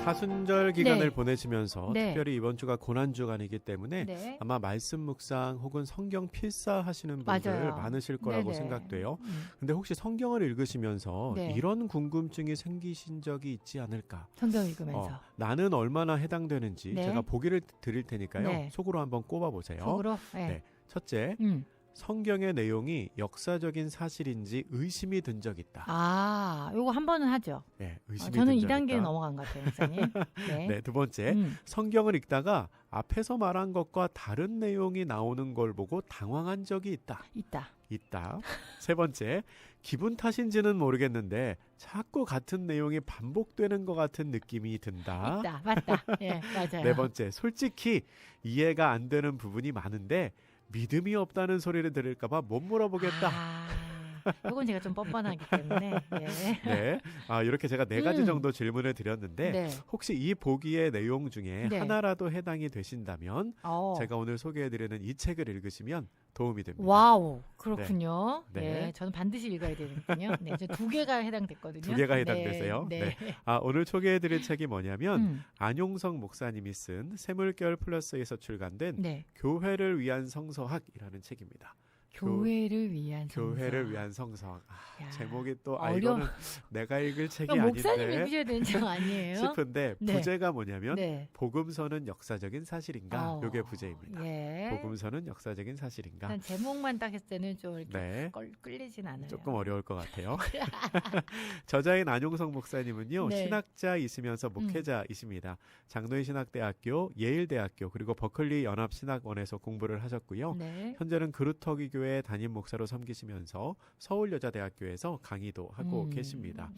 사순절 기간을 네. 보내시면서 네. 특별히 이번 주가 고난주간이기 때문에 네. 아마 말씀 묵상 혹은 성경 필사하시는 분들 맞아요. 많으실 거라고 네네. 생각돼요. 근데 혹시 성경을 읽으시면서 네. 이런 궁금증이 생기신 적이 있지 않을까? 성경 읽으면서. 나는 얼마나 해당되는지 네. 제가 보기를 드릴 테니까요. 네. 속으로 한번 꼽아보세요. 속으로? 네. 네. 첫째, 성경의 내용이 역사적인 사실인지 의심이 든 적 있다. 아, 요거 한 번은 하죠. 네, 의심이 저는 든 적 2단계는 있다. 넘어간 것 같아요, 목사님. 네. 네, 두 번째, 성경을 읽다가 앞에서 말한 것과 다른 내용이 나오는 걸 보고 당황한 적이 있다. 있다. 세 번째, 기분 탓인지는 모르겠는데 자꾸 같은 내용이 반복되는 것 같은 느낌이 든다. 있다. 맞다. 예, 맞아요. 네 번째, 솔직히 이해가 안 되는 부분이 많은데 믿음이 없다는 소리를 들을까 봐 못 물어보겠다. 이건 제가 좀 뻔뻔하기 때문에. 예. 네, 이렇게 제가 4가지 정도 질문을 드렸는데 네. 혹시 이 보기의 내용 중에 네. 하나라도 해당이 되신다면 제가 오늘 소개해드리는 이 책을 읽으시면 도움이 됩니다. 와우, 그렇군요. 네. 네. 저는 반드시 읽어야 되는군요. 네, 저 2개가 해당됐거든요. 2개가 해당되세요. 네. 오늘 소개해드릴 책이 뭐냐면 안용석 목사님이 쓴 샘물결 플러스에서 출간된 교회를 위한 성서학이라는 책입니다. 교회를 위한 성서학. 제목이 또 이거는 내가 읽을 책이 목사님이 아닌데 읽으셔야 되는 책 아니에요? 싶은데 부제가 뭐냐면 네. 복음서는 역사적인 사실인가? 이게 부제입니다. 예. 복음서는 역사적인 사실인가? 난 제목만 딱 했을 때는 좀 이렇게 끌리진 않아요. 조금 어려울 것 같아요. 저자인 안용석 목사님은요. 신학자이시면서 목회자이십니다. 장로인 신학대학교, 예일대학교 그리고 버클리 연합신학원에서 공부를 하셨고요. 현재는 그루터기 교회 담임 목사로 섬기시면서 서울여자대학교에서 강의도 하고 계십니다.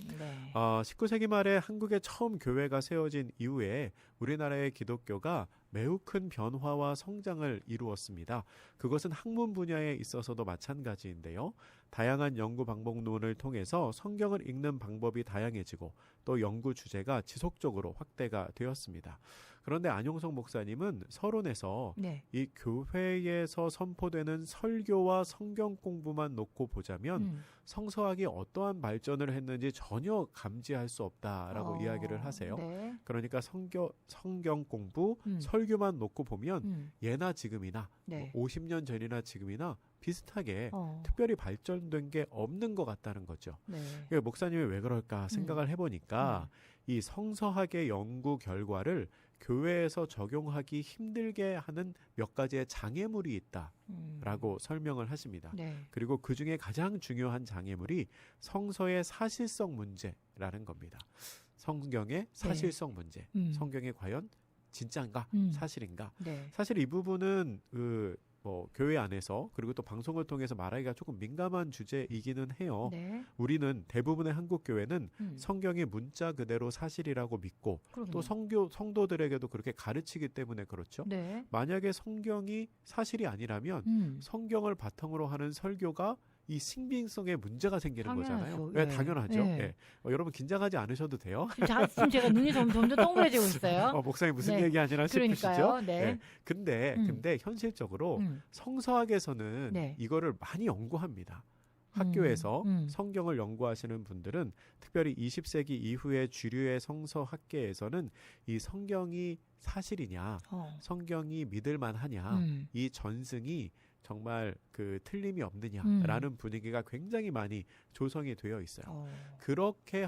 19세기 말에 한국에 처음 교회가 세워진 이후에 우리나라의 기독교가 매우 큰 변화와 성장을 이루었습니다. 그것은 학문 분야에 있어서도 마찬가지인데요. 다양한 연구 방법론을 통해서 성경을 읽는 방법이 다양해지고 또 연구 주제가 지속적으로 확대가 되었습니다. 그런데 안용석 목사님은 서론에서 이 교회에서 선포되는 설교와 성경 공부만 놓고 보자면 성서학이 어떠한 발전을 했는지 전혀 감지할 수 없다라고 이야기를 하세요. 그러니까 성경 공부, 설교만 놓고 보면 예나 지금이나 50년 전이나 지금이나 비슷하게 특별히 발전된 게 없는 것 같다는 거죠. 그러니까 목사님이 왜 그럴까 생각을 해보니까 이 성서학의 연구 결과를 교회에서 적용하기 힘들게 하는 몇 가지의 장애물이 있다라고 설명을 하십니다. 그리고 그 중에 가장 중요한 장애물이 성서의 사실성 문제라는 겁니다. 성경의 사실성 문제. 성경이 과연 진짜인가? 사실인가? 사실 이 부분은 교회 안에서 그리고 또 방송을 통해서 말하기가 조금 민감한 주제이기는 해요. 우리는 대부분의 한국 교회는 성경이 문자 그대로 사실이라고 믿고 또 성도들에게도 그렇게 가르치기 때문에 그렇죠. 만약에 성경이 사실이 아니라면 성경을 바탕으로 하는 설교가 이 신빙성에 문제가 생기는 거잖아요. 당연하죠. 여러분 긴장하지 않으셔도 돼요. 지금 제가 눈이 점점 동그래지고 있어요. 목사님 무슨 얘기하시나 싶으시죠? 네. 근데 현실적으로 성서학에서는 이거를 많이 연구합니다. 학교에서 성경을 연구하시는 분들은 특별히 20세기 이후의 주류의 성서학계에서는 이 성경이 사실이냐, 성경이 믿을 만하냐, 이 전승이 정말 틀림이 없느냐라는 분위기가 굉장히 많이 조성이 되어 있어요. 그렇게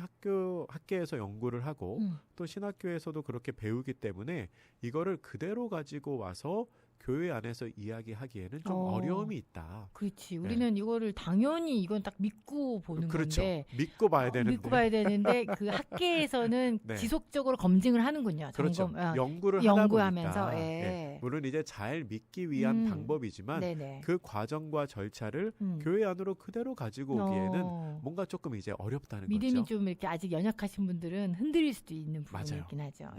학계에서 연구를 하고 또 신학교에서도 그렇게 배우기 때문에 이거를 그대로 가지고 와서 교회 안에서 이야기하기에는 좀 어려움이 있다. 그렇지. 우리는 이거를 당연히 이건 딱 믿고 보는 건데. 믿고 봐야 되는데. 그 학계에서는 지속적으로 검증을 하는군요. 그렇죠. 연구를 연구하면서. 하다 보니까. 물론 이제 잘 믿기 위한 방법이지만 그 과정과 절차를 교회 안으로 그대로 가지고 오기에는 뭔가 조금 이제 어렵다는 거죠. 믿음이 좀 이렇게 아직 연약하신 분들은 흔들릴 수도 있는 부분이 있긴 하죠.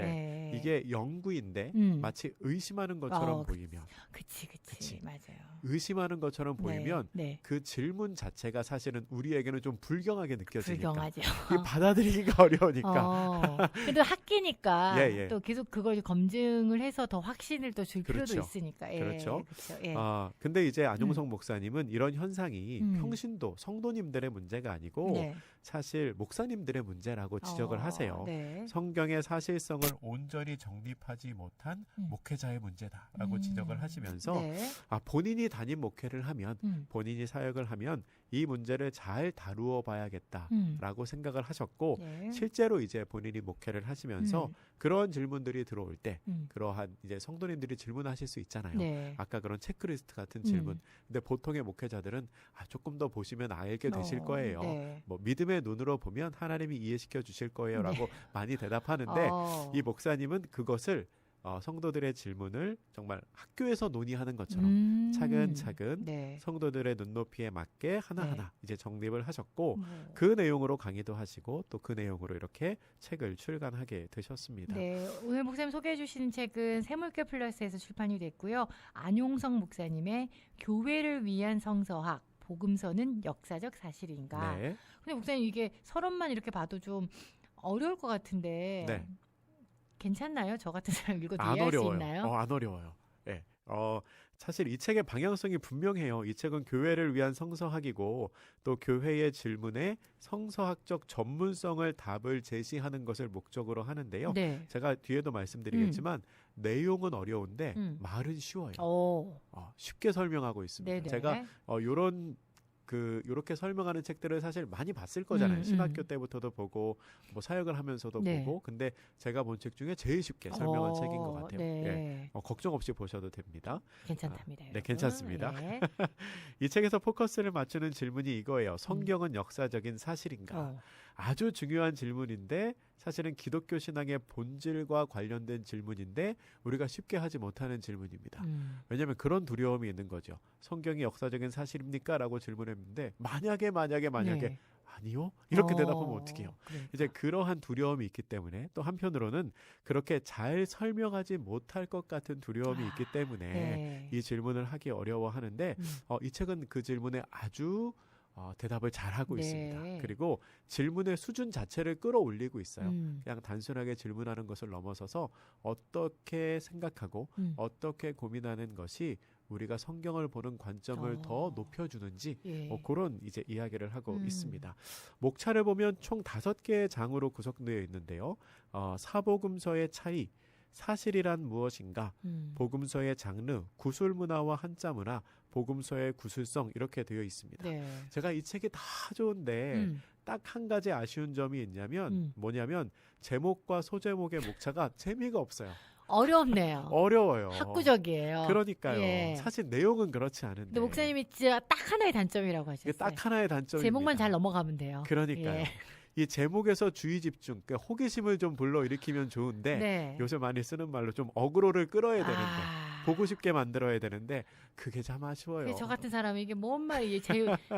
이게 연구인데 마치 의심하는 것처럼 보이면 보이면, 그치. 그치. 맞아요. 의심하는 것처럼 보이면 네. 그 질문 자체가 사실은 우리에게는 좀 불경하게 느껴지니까 불경하죠. 이게 받아들이기가 어려우니까. 그래도 학기니까 예. 또 계속 그걸 검증을 해서 더 확신을 또 줄 필요도 그렇죠. 있으니까. 예, 그렇죠. 예. 근데 이제 안용석 목사님은 이런 현상이 음. 평신도 성도님들의 문제가 아니고 네. 사실 목사님들의 문제라고 지적을 하세요. 네. 성경의 사실성을 온전히 정립하지 못한 목회자의 문제다라고 지적을 하시면서 네. 본인이 담임 목회를 하면 본인이 사역을 하면 이 문제를 잘 다루어 봐야겠다라고 생각을 하셨고 네. 실제로 이제 본인이 목회를 하시면서 그런 질문들이 들어올 때 그러한 이제 성도님들이 질문하실 수 있잖아요. 네. 아까 그런 체크리스트 같은 질문. 근데 보통의 목회자들은 조금 더 보시면 알게 되실 거예요. 네. 뭐 믿음의 눈으로 보면 하나님이 이해시켜 주실 거예요라고 네. 많이 대답하는데 이 목사님은 그것을 성도들의 질문을 정말 학교에서 논의하는 것처럼 차근차근 네. 성도들의 눈높이에 맞게 하나하나 네. 이제 정립을 하셨고 그 내용으로 강의도 하시고 또 그 내용으로 이렇게 책을 출간하게 되셨습니다. 네, 오늘 목사님 소개해 주시는 책은 새물교 플러스에서 출판이 됐고요. 안용석 목사님의 교회를 위한 성서학 복음서는 역사적 사실인가. 네. 근데 목사님 이게 서론만 이렇게 봐도 좀 어려울 것 같은데 네. 괜찮나요? 저 같은 사람 읽어도 안 이해할 수 어려워요. 있나요? 안 어려워요. 네. 사실 이 책의 방향성이 분명해요. 이 책은 교회를 위한 성서학이고 또 교회의 질문에 성서학적 전문성을 답을 제시하는 것을 목적으로 하는데요. 네. 제가 뒤에도 말씀드리겠지만 내용은 어려운데 말은 쉬워요. 쉽게 설명하고 있습니다. 네네. 제가 요렇게 설명하는 책들을 사실 많이 봤을 거잖아요. 신학교 때부터도 보고 뭐 사역을 하면서도 네. 보고 근데 제가 본 책 중에 제일 쉽게 설명한 책인 것 같아요. 네. 예. 걱정 없이 보셔도 됩니다. 괜찮답니다. 네, 괜찮습니다. 네. 이 책에서 포커스를 맞추는 질문이 이거예요. 성경은 역사적인 사실인가? 아주 중요한 질문인데 사실은 기독교 신앙의 본질과 관련된 질문인데 우리가 쉽게 하지 못하는 질문입니다. 왜냐하면 그런 두려움이 있는 거죠. 성경이 역사적인 사실입니까? 라고 질문했는데 만약에 네. 아니요? 이렇게 대답하면 어떡해요? 그러니까. 이제 그러한 두려움이 있기 때문에 또 한편으로는 그렇게 잘 설명하지 못할 것 같은 두려움이 있기 때문에 네. 이 질문을 하기 어려워하는데 이 책은 그 질문에 아주 대답을 잘하고 네. 있습니다. 그리고 질문의 수준 자체를 끌어올리고 있어요. 음. 그냥 단순하게 질문하는 것을 넘어서서 어떻게 생각하고 어떻게 고민하는 것이 우리가 성경을 보는 관점을 더 높여주는지 예. 그런 이제 이야기를 하고 있습니다. 목차를 보면 총 5개의 장으로 구성되어 있는데요. 사복음서의 차이, 사실이란 무엇인가, 복음서의 장르, 구술문화와 한자문화, 복음서의 구술성 이렇게 되어 있습니다. 네. 제가 이 책이 다 좋은데 딱 한 가지 아쉬운 점이 있냐면 뭐냐면 제목과 소제목의 목차가 재미가 없어요. 어렵네요. 어려워요. 학구적이에요. 그러니까요. 예. 사실 내용은 그렇지 않은데. 근데 목사님이 진짜 딱 하나의 단점이라고 하셨어요. 이게 딱 하나의 단점입니다. 제목만 잘 넘어가면 돼요. 그러니까요. 예. 이 제목에서 주의 집중, 그러니까 호기심을 좀 불러일으키면 좋은데 네. 요새 많이 쓰는 말로 좀 어그로를 끌어야 되는데 보고 싶게 만들어야 되는데 그게 참 아쉬워요. 저 같은 사람이 이게 뭔 말이에요.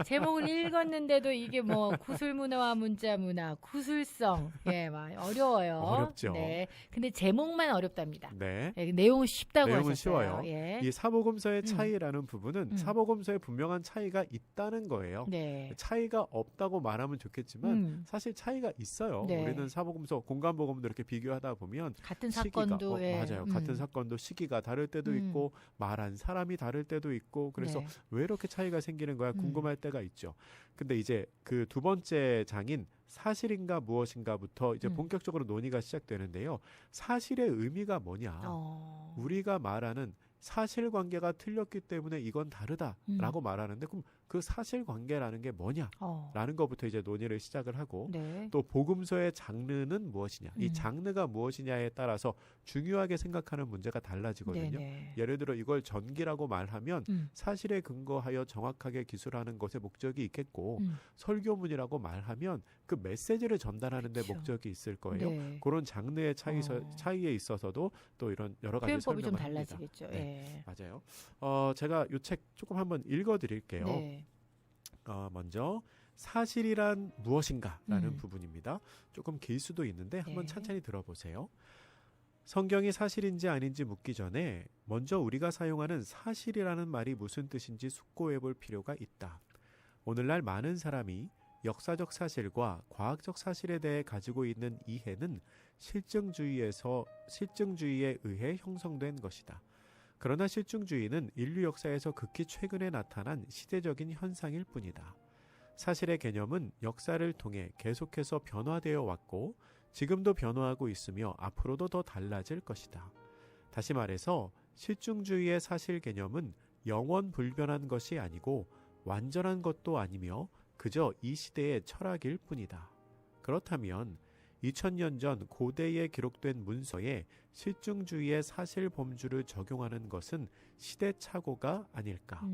제목을 읽었는데도 이게 뭐 구술문화와 문자문화, 구술성, 막 어려워요. 어렵죠. 네. 근데 제목만 어렵답니다. 네. 내용은 쉽다고 내용은 하셨어요. 쉬워요. 예. 이 사복음서의 차이라는 부분은 사복음서에 분명한 차이가 있다는 거예요. 네. 차이가 없다고 말하면 좋겠지만 사실 차이가 있어요. 네. 우리는 사복음서, 공관복음도 이렇게 비교하다 보면 같은 시기가, 사건도 맞아요. 같은 사건도 시기가 다를 때도 있고 말한 사람이 다를 때도 있고 그래서 네. 왜 이렇게 차이가 생기는 거야 궁금할 때가 있죠. 근데 이제 그 두 번째 장인 사실인가 무엇인가부터 이제 본격적으로 논의가 시작되는데요. 사실의 의미가 뭐냐? 우리가 말하는 사실관계가 틀렸기 때문에 이건 다르다라고 말하는데 그럼 그 사실관계라는 게 뭐냐라는 것부터 이제 논의를 시작을 하고 네. 또 복음서의 장르는 무엇이냐 이 장르가 무엇이냐에 따라서 중요하게 생각하는 문제가 달라지거든요. 네네. 예를 들어 이걸 전기라고 말하면 사실에 근거하여 정확하게 기술하는 것에 목적이 있겠고 설교문이라고 말하면 그 메시지를 전달하는 데 그쵸. 목적이 있을 거예요. 네. 그런 장르의 차이에 있어서도 또 이런 여러 가지 표현법이 좀 설명을 합니다. 달라지겠죠. 네. 예. 맞아요. 제가 이 책 조금 한번 읽어드릴게요. 네. 먼저 사실이란 무엇인가라는 부분입니다. 조금 길 수도 있는데 한번 네. 천천히 들어보세요. 성경이 사실인지 아닌지 묻기 전에 먼저 우리가 사용하는 사실이라는 말이 무슨 뜻인지 숙고해 볼 필요가 있다. 오늘날 많은 사람이 역사적 사실과 과학적 사실에 대해 가지고 있는 이해는 실증주의에 의해 형성된 것이다. 그러나 실증주의는 인류 역사에서 극히 최근에 나타난 시대적인 현상일 뿐이다. 사실의 개념은 역사를 통해 계속해서 변화되어 왔고 지금도 변화하고 있으며 앞으로도 더 달라질 것이다. 다시 말해서 실증주의의 사실 개념은 영원 불변한 것이 아니고 완전한 것도 아니며 그저 이 시대의 철학일 뿐이다. 그렇다면 2000년 전 고대에 기록된 문서에 실증주의의 사실 범주를 적용하는 것은 시대착오가 아닐까?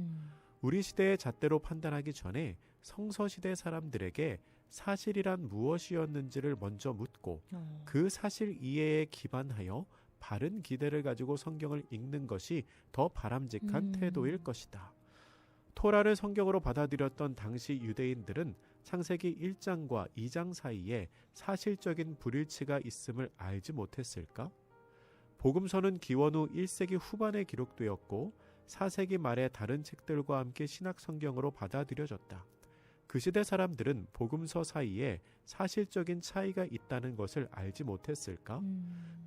우리 시대의 잣대로 판단하기 전에 성서시대 사람들에게 사실이란 무엇이었는지를 먼저 묻고 그 사실 이해에 기반하여 바른 기대를 가지고 성경을 읽는 것이 더 바람직한 태도일 것이다. 토라를 성경으로 받아들였던 당시 유대인들은 창세기 1장과 2장 사이에 사실적인 불일치가 있음을 알지 못했을까? 복음서는 기원 후 1세기 후반에 기록되었고 4세기 말에 다른 책들과 함께 신약 성경으로 받아들여졌다. 그 시대 사람들은 복음서 사이에 사실적인 차이가 있다는 것을 알지 못했을까?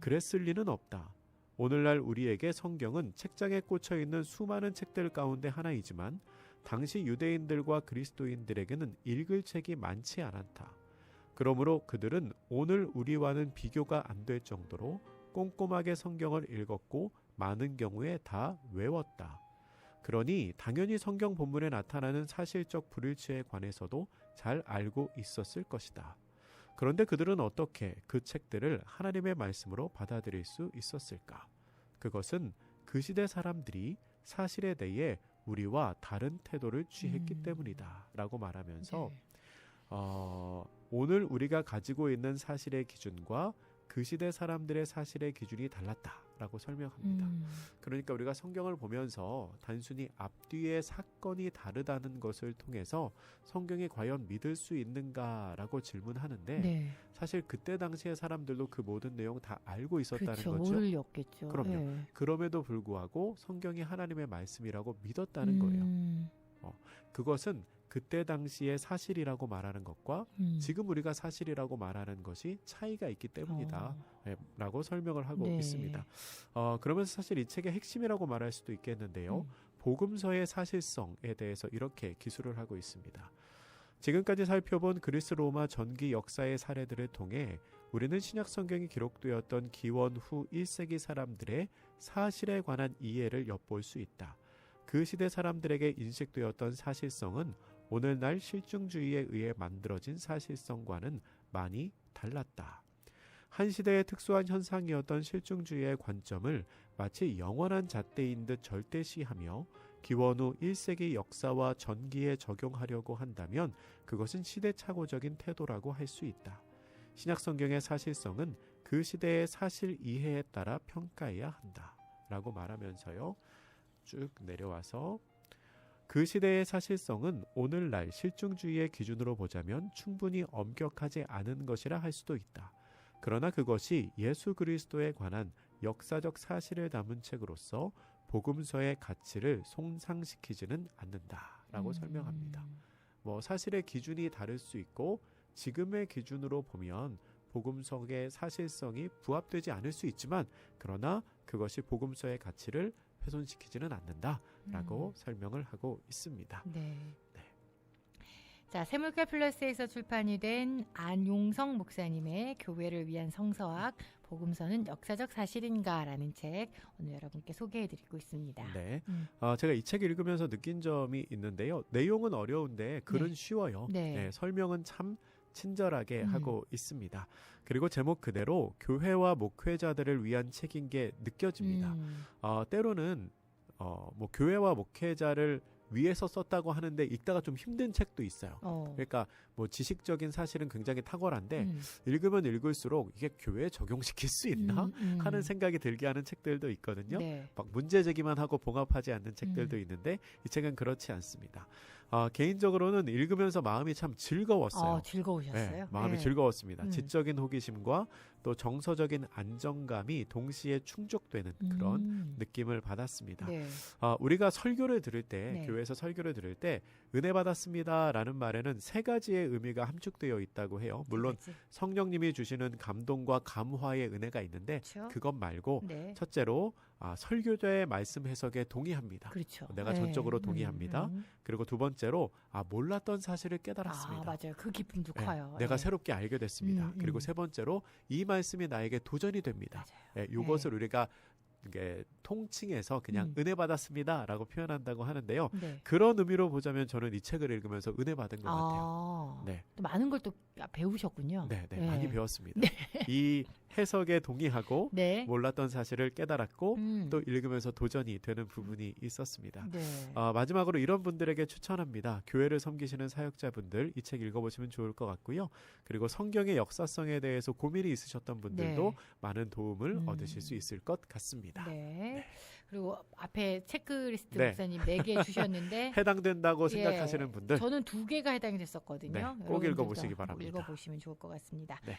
그랬을 리는 없다. 오늘날 우리에게 성경은 책장에 꽂혀있는 수많은 책들 가운데 하나이지만 당시 유대인들과 그리스도인들에게는 읽을 책이 많지 않았다. 그러므로 그들은 오늘 우리와는 비교가 안 될 정도로 꼼꼼하게 성경을 읽었고 많은 경우에 다 외웠다. 그러니 당연히 성경 본문에 나타나는 사실적 불일치에 관해서도 잘 알고 있었을 것이다. 그런데 그들은 어떻게 그 책들을 하나님의 말씀으로 받아들일 수 있었을까? 그것은 그 시대 사람들이 사실에 대해 우리와 다른 태도를 취했기 때문이다 라고 말하면서 오늘 우리가 가지고 있는 사실의 기준과 그 시대 사람들의 사실의 기준이 달랐다라고 설명합니다. 그러니까 우리가 성경을 보면서 단순히 앞뒤의 사건이 다르다는 것을 통해서 성경이 과연 믿을 수 있는가라고 질문하는데 사실 그때 당시의 사람들도 그 모든 내용 다 알고 있었다는 거죠. 모를 리 없겠죠. 그럼요. 그럼에도 불구하고 성경이 하나님의 말씀이라고 믿었다는 거예요. 그것은 그때 당시의 사실이라고 말하는 것과 지금 우리가 사실이라고 말하는 것이 차이가 있기 때문이다 라고 설명을 하고 있습니다. 그러면서 사실 이 책의 핵심이라고 말할 수도 있겠는데요. 복음서의 사실성에 대해서 이렇게 기술을 하고 있습니다. 지금까지 살펴본 그리스 로마 전기 역사의 사례들을 통해 우리는 신약 성경이 기록되었던 기원 후 1세기 사람들의 사실에 관한 이해를 엿볼 수 있다. 그 시대 사람들에게 인식되었던 사실성은 오늘날 실증주의에 의해 만들어진 사실성과는 많이 달랐다. 한 시대의 특수한 현상이었던 실증주의의 관점을 마치 영원한 잣대인 듯 절대시하며 기원 후 1세기 역사와 전기에 적용하려고 한다면 그것은 시대착오적인 태도라고 할 수 있다. 신약 성경의 사실성은 그 시대의 사실 이해에 따라 평가해야 한다 라고 말하면서요. 쭉 내려와서 그 시대의 사실성은 오늘날 실증주의의 기준으로 보자면 충분히 엄격하지 않은 것이라 할 수도 있다. 그러나 그것이 예수 그리스도에 관한 역사적 사실을 담은 책으로서 복음서의 가치를 손상시키지는 않는다라고 설명합니다. 사실의 기준이 다를 수 있고 지금의 기준으로 보면 복음서의 사실성이 부합되지 않을 수 있지만 그러나 그것이 복음서의 가치를 훼손시키지는 않는다라고 설명을 하고 있습니다. 자, 세물가 플러스에서 출판이 된 안용성 목사님의 교회를 위한 성서학 복음서는 역사적 사실인가라는 책 오늘 여러분께 소개해드리고 있습니다. 제가 이 책 읽으면서 느낀 점이 있는데요. 내용은 어려운데 글은 쉬워요. 설명은 참 친절하게 하고 있습니다. 그리고 제목 그대로 교회와 목회자들을 위한 책인 게 느껴집니다. 때로는 교회와 목회자를 위해서 썼다고 하는데 읽다가 좀 힘든 책도 있어요. 그러니까 지식적인 사실은 굉장히 탁월한데 읽으면 읽을수록 이게 교회에 적용시킬 수 있나 하는 생각이 들게 하는 책들도 있거든요. 막 문제 제기만 하고 봉합하지 않는 책들도 있는데 이 책은 그렇지 않습니다. 개인적으로는 읽으면서 마음이 참 즐거웠어요. 즐거우셨어요? 마음이 즐거웠습니다. 지적인 호기심과 또 정서적인 안정감이 동시에 충족되는 그런 느낌을 받았습니다. 네. 우리가 설교를 들을 때 네. 교회에서 설교를 들을 때 은혜 받았습니다라는 말에는 세 가지의 의미가 함축되어 있다고 해요. 물론 그치? 성령님이 주시는 감동과 감화의 은혜가 있는데 그렇죠. 그것 말고 네. 첫째로 설교자의 말씀 해석에 동의합니다. 그렇죠. 내가 네. 전적으로 동의합니다. 그리고 두 번째로 몰랐던 사실을 깨달았습니다. 맞아요. 그 기쁨도 네, 커요. 내가 네. 새롭게 알게 됐습니다. 그리고 세 번째로 이 말씀이 나에게 도전이 됩니다. 맞아요. 이것을 우리가 이게 통칭해서 그냥 은혜 받았습니다라고 표현한다고 하는데요. 네. 그런 의미로 보자면 저는 이 책을 읽으면서 은혜 받은 것 같아요. 네. 또 많은 걸 또 배우셨군요. 네, 네. 많이 배웠습니다. 이 해석에 동의하고 네. 몰랐던 사실을 깨달았고 또 또 읽으면서 도전이 되는 부분이 있었습니다. 네. 마지막으로 이런 분들에게 추천합니다. 교회를 섬기시는 사역자분들 이 책 읽어보시면 좋을 것 같고요. 그리고 성경의 역사성에 대해서 고민이 있으셨던 분들도 네. 많은 도움을 얻으실 수 있을 것 같습니다. 네. 그리고 앞에 체크리스트 네. 목사님 4개 주셨는데 해당된다고 생각하시는 분들 저는 2개가 해당이 됐었거든요. 네, 꼭 여러분들도 읽어보시기 바랍니다. 읽어보시면 좋을 것 같습니다. 네.